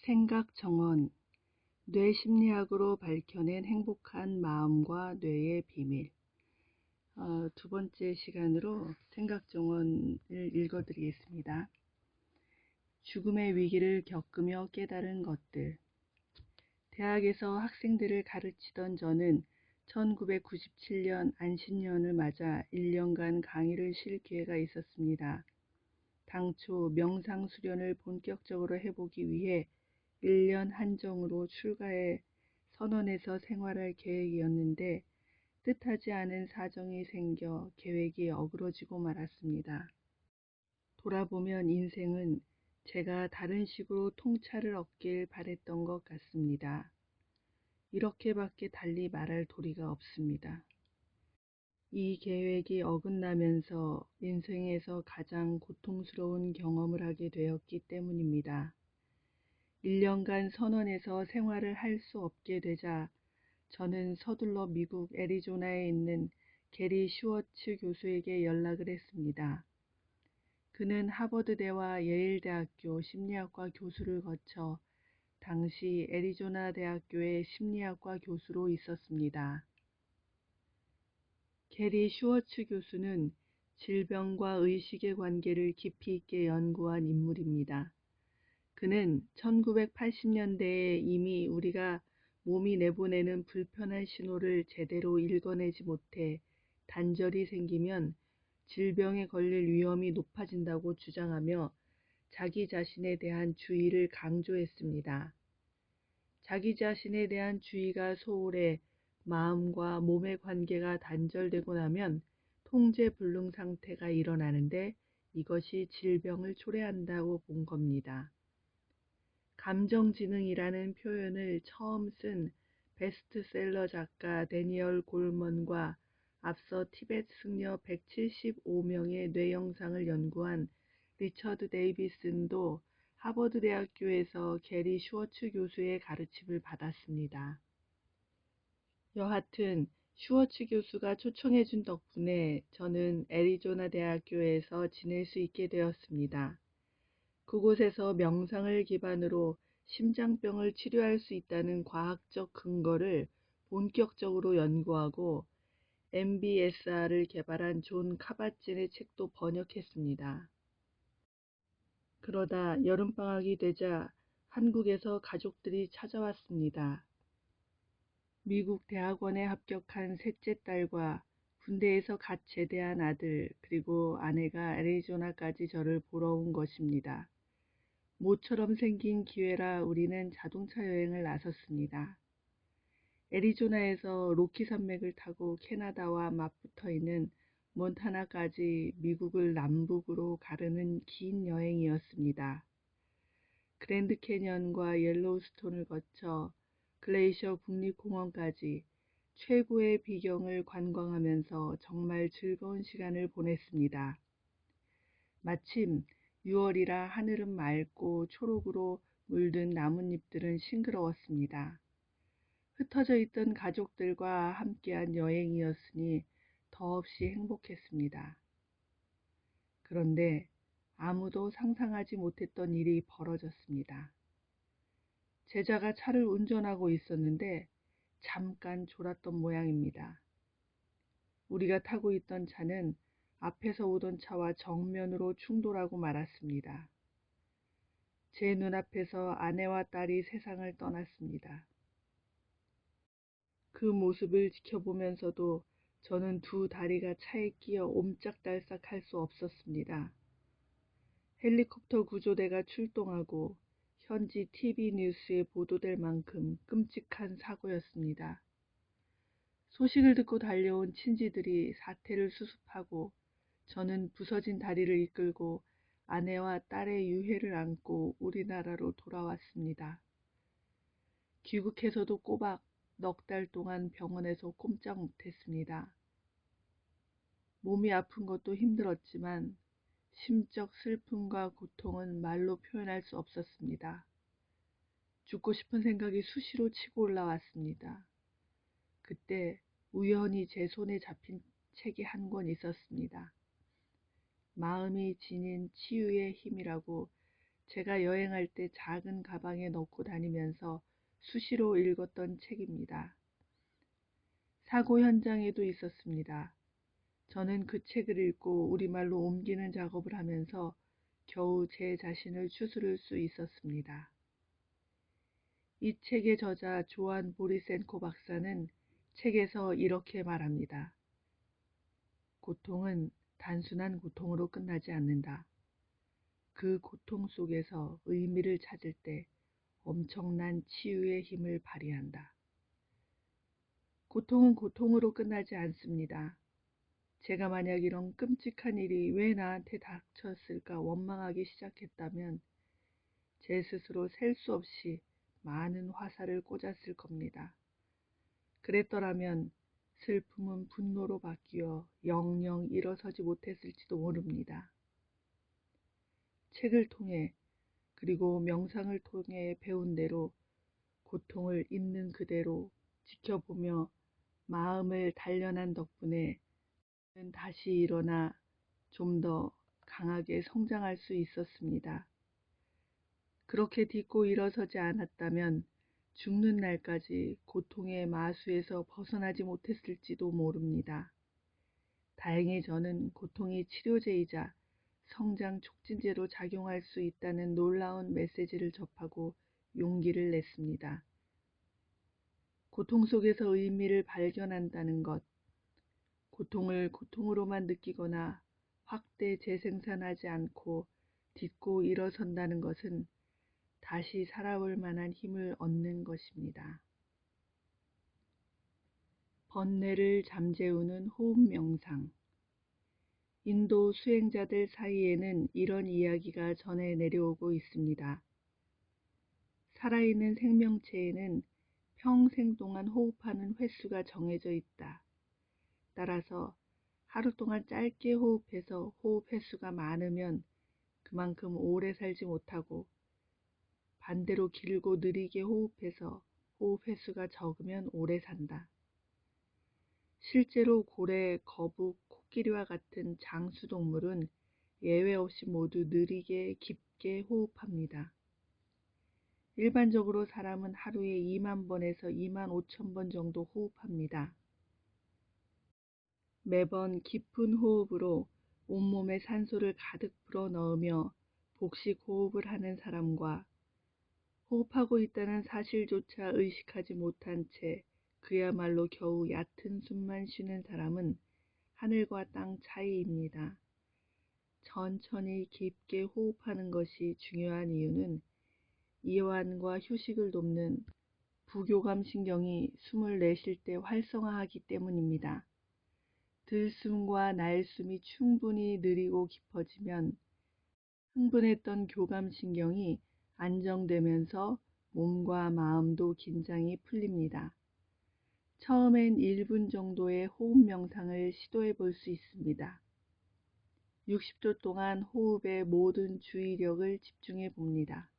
생각 정원, 뇌심리학으로 밝혀낸 행복한 마음과 뇌의 비밀. 두 번째 시간으로 생각 정원을 읽어드리겠습니다. 죽음의 위기를 겪으며 깨달은 것들. 대학에서 학생들을 가르치던 저는 1997년 안신년을 맞아 1년간 강의를 쉴 기회가 있었습니다. 당초 명상 수련을 본격적으로 해보기 위해 1년 한정으로 출가해 선원에서 생활할 계획이었는데 뜻하지 않은 사정이 생겨 계획이 어그러지고 말았습니다. 돌아보면 인생은 제가 다른 식으로 통찰을 얻길 바랬던 것 같습니다. 이렇게밖에 달리 말할 도리가 없습니다. 이 계획이 어긋나면서 인생에서 가장 고통스러운 경험을 하게 되었기 때문입니다. 1년간 선원에서 생활을 할 수 없게 되자 저는 서둘러 미국 애리조나에 있는 게리 슈워츠 교수에게 연락을 했습니다. 그는 하버드대와 예일대학교 심리학과 교수를 거쳐 당시 애리조나 대학교의 심리학과 교수로 있었습니다. 게리 슈워츠 교수는 질병과 의식의 관계를 깊이 있게 연구한 인물입니다. 그는 1980년대에 이미 우리가 몸이 내보내는 불편한 신호를 제대로 읽어내지 못해 단절이 생기면 질병에 걸릴 위험이 높아진다고 주장하며 자기 자신에 대한 주의를 강조했습니다. 자기 자신에 대한 주의가 소홀해 마음과 몸의 관계가 단절되고 나면 통제불능 상태가 일어나는데 이것이 질병을 초래한다고 본 겁니다. 감정지능이라는 표현을 처음 쓴 베스트셀러 작가 데니얼 골먼과 앞서 티베트 승려 175명의 뇌영상을 연구한 리처드 데이비슨도 하버드 대학교에서 게리 슈워츠 교수의 가르침을 받았습니다. 여하튼 슈워츠 교수가 초청해준 덕분에 저는 애리조나 대학교에서 지낼 수 있게 되었습니다. 그곳에서 명상을 기반으로 심장병을 치료할 수 있다는 과학적 근거를 본격적으로 연구하고 MBSR을 개발한 존 카바진의 책도 번역했습니다. 그러다 여름방학이 되자 한국에서 가족들이 찾아왔습니다. 미국 대학원에 합격한 셋째 딸과 군대에서 갓 제대한 아들 그리고 아내가 애리조나까지 저를 보러 온 것입니다. 모처럼 생긴 기회라 우리는 자동차 여행을 나섰습니다. 애리조나에서 로키 산맥을 타고 캐나다와 맞붙어 있는 몬타나까지 미국을 남북으로 가르는 긴 여행이었습니다. 그랜드 캐년과 옐로우스톤을 거쳐 글레이셔 국립공원까지 최고의 비경을 관광하면서 정말 즐거운 시간을 보냈습니다. 마침 6월이라 하늘은 맑고 초록으로 물든 나뭇잎들은 싱그러웠습니다. 흩어져 있던 가족들과 함께한 여행이었으니 더없이 행복했습니다. 그런데 아무도 상상하지 못했던 일이 벌어졌습니다. 제자가 차를 운전하고 있었는데 잠깐 졸았던 모양입니다. 우리가 타고 있던 차는 앞에서 오던 차와 정면으로 충돌하고 말았습니다. 제 눈앞에서 아내와 딸이 세상을 떠났습니다. 그 모습을 지켜보면서도 저는 두 다리가 차에 끼어 옴짝달싹 할 수 없었습니다. 헬리콥터 구조대가 출동하고 현지 TV 뉴스에 보도될 만큼 끔찍한 사고였습니다. 소식을 듣고 달려온 친지들이 사태를 수습하고 저는 부서진 다리를 이끌고 아내와 딸의 유해를 안고 우리나라로 돌아왔습니다. 귀국해서도 꼬박 넉 달 동안 병원에서 꼼짝 못했습니다. 몸이 아픈 것도 힘들었지만 심적 슬픔과 고통은 말로 표현할 수 없었습니다. 죽고 싶은 생각이 수시로 치고 올라왔습니다. 그때 우연히 제 손에 잡힌 책이 한 권 있었습니다. 마음이 지닌 치유의 힘이라고 제가 여행할 때 작은 가방에 넣고 다니면서 수시로 읽었던 책입니다. 사고 현장에도 있었습니다. 저는 그 책을 읽고 우리말로 옮기는 작업을 하면서 겨우 제 자신을 추스를 수 있었습니다. 이 책의 저자 조안 보리센코 박사는 책에서 이렇게 말합니다. 고통은 단순한 고통으로 끝나지 않는다. 그 고통 속에서 의미를 찾을 때 엄청난 치유의 힘을 발휘한다. 고통은 고통으로 끝나지 않습니다. 제가 만약 이런 끔찍한 일이 왜 나한테 닥쳤을까 원망하기 시작했다면 제 스스로 셀 수 없이 많은 화살을 꽂았을 겁니다. 그랬더라면 슬픔은 분노로 바뀌어 영영 일어서지 못했을지도 모릅니다. 책을 통해 그리고 명상을 통해 배운 대로 고통을 있는 그대로 지켜보며 마음을 단련한 덕분에 다시 일어나 좀 더 강하게 성장할 수 있었습니다. 그렇게 딛고 일어서지 않았다면 죽는 날까지 고통의 마수에서 벗어나지 못했을지도 모릅니다. 다행히 저는 고통이 치료제이자 성장 촉진제로 작용할 수 있다는 놀라운 메시지를 접하고 용기를 냈습니다. 고통 속에서 의미를 발견한다는 것, 고통을 고통으로만 느끼거나 확대 재생산하지 않고 딛고 일어선다는 것은 다시 살아올 만한 힘을 얻는 것입니다. 번뇌를 잠재우는 호흡 명상. 인도 수행자들 사이에는 이런 이야기가 전해 내려오고 있습니다. 살아있는 생명체에는 평생 동안 호흡하는 횟수가 정해져 있다. 따라서 하루 동안 짧게 호흡해서 호흡 횟수가 많으면 그만큼 오래 살지 못하고 반대로 길고 느리게 호흡해서 호흡 횟수가 적으면 오래 산다. 실제로 고래, 거북, 코끼리와 같은 장수동물은 예외 없이 모두 느리게 깊게 호흡합니다. 일반적으로 사람은 하루에 2만 번에서 2만 5천 번 정도 호흡합니다. 매번 깊은 호흡으로 온몸에 산소를 가득 불어넣으며 복식 호흡을 하는 사람과 호흡하고 있다는 사실조차 의식하지 못한 채 그야말로 겨우 얕은 숨만 쉬는 사람은 하늘과 땅 차이입니다. 천천히 깊게 호흡하는 것이 중요한 이유는 이완과 휴식을 돕는 부교감 신경이 숨을 내쉴 때 활성화하기 때문입니다. 들숨과 날숨이 충분히 느리고 깊어지면 흥분했던 교감신경이 안정되면서 몸과 마음도 긴장이 풀립니다. 처음엔 1분 정도의 호흡 명상을 시도해 볼 수 있습니다. 60초 동안 호흡에 모든 주의력을 집중해 봅니다.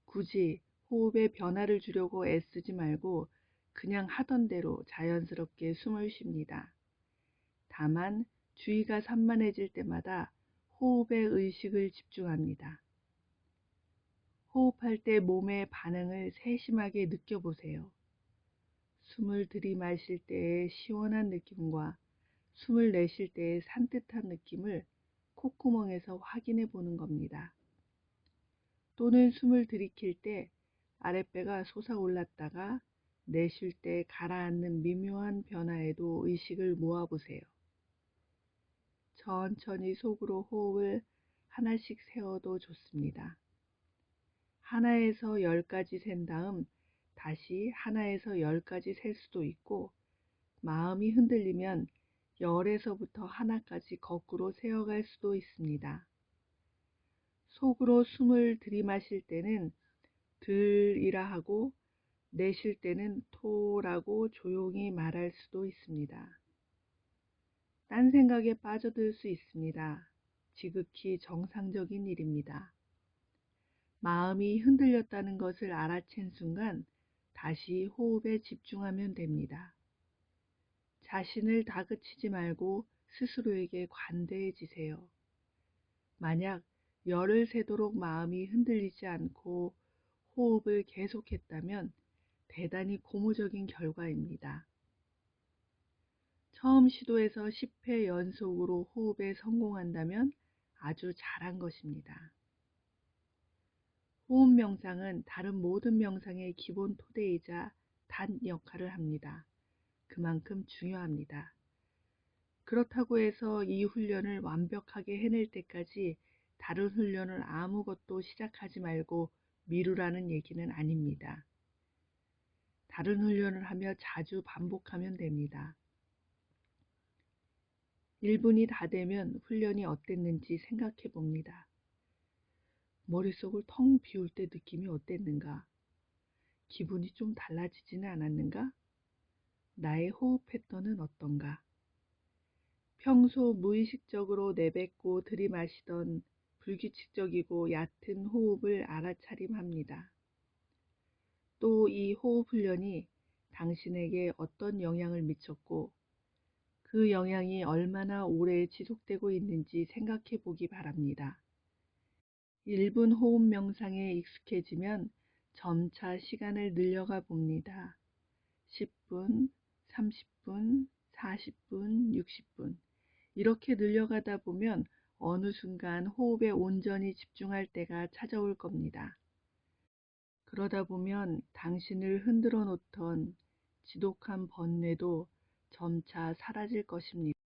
굳이 호흡에 변화를 주려고 애쓰지 말고 그냥 하던 대로 자연스럽게 숨을 쉽니다. 다만 주의가 산만해질 때마다 호흡에 의식을 집중합니다. 호흡할 때 몸의 반응을 세심하게 느껴보세요. 숨을 들이마실 때의 시원한 느낌과 숨을 내쉴 때의 산뜻한 느낌을 콧구멍에서 확인해 보는 겁니다. 또는 숨을 들이킬 때 아랫배가 솟아올랐다가 내쉴 때 가라앉는 미묘한 변화에도 의식을 모아보세요. 천천히 속으로 호흡을 하나씩 세워도 좋습니다. 하나에서 10까지 센 다음 다시 하나에서 10까지 셀 수도 있고 마음이 흔들리면 10에서부터 하나까지 거꾸로 세어갈 수도 있습니다. 속으로 숨을 들이마실 때는 들이라 하고 내쉴 때는 토라고 조용히 말할 수도 있습니다. 딴 생각에 빠져들 수 있습니다. 지극히 정상적인 일입니다. 마음이 흔들렸다는 것을 알아챈 순간 다시 호흡에 집중하면 됩니다. 자신을 다그치지 말고 스스로에게 관대해지세요. 만약 열을 새도록 마음이 흔들리지 않고 호흡을 계속했다면 대단히 고무적인 결과입니다. 처음 시도해서 10회 연속으로 호흡에 성공한다면 아주 잘한 것입니다. 호흡 명상은 다른 모든 명상의 기본 토대이자 단 역할을 합니다. 그만큼 중요합니다. 그렇다고 해서 이 훈련을 완벽하게 해낼 때까지 다른 훈련을 아무것도 시작하지 말고 미루라는 얘기는 아닙니다. 다른 훈련을 하며 자주 반복하면 됩니다. 1분이 다 되면 훈련이 어땠는지 생각해 봅니다. 머릿속을 텅 비울 때 느낌이 어땠는가? 기분이 좀 달라지지는 않았는가? 나의 호흡 패턴은 어떤가? 평소 무의식적으로 내뱉고 들이마시던 불규칙적이고 얕은 호흡을 알아차림합니다. 또 이 호흡 훈련이 당신에게 어떤 영향을 미쳤고 그 영향이 얼마나 오래 지속되고 있는지 생각해 보기 바랍니다. 1분 호흡 명상에 익숙해지면 점차 시간을 늘려가 봅니다. 10분, 30분, 40분, 60분. 이렇게 늘려가다 보면 어느 순간 호흡에 온전히 집중할 때가 찾아올 겁니다. 그러다 보면 당신을 흔들어 놓던 지독한 번뇌도 점차 사라질 것입니다.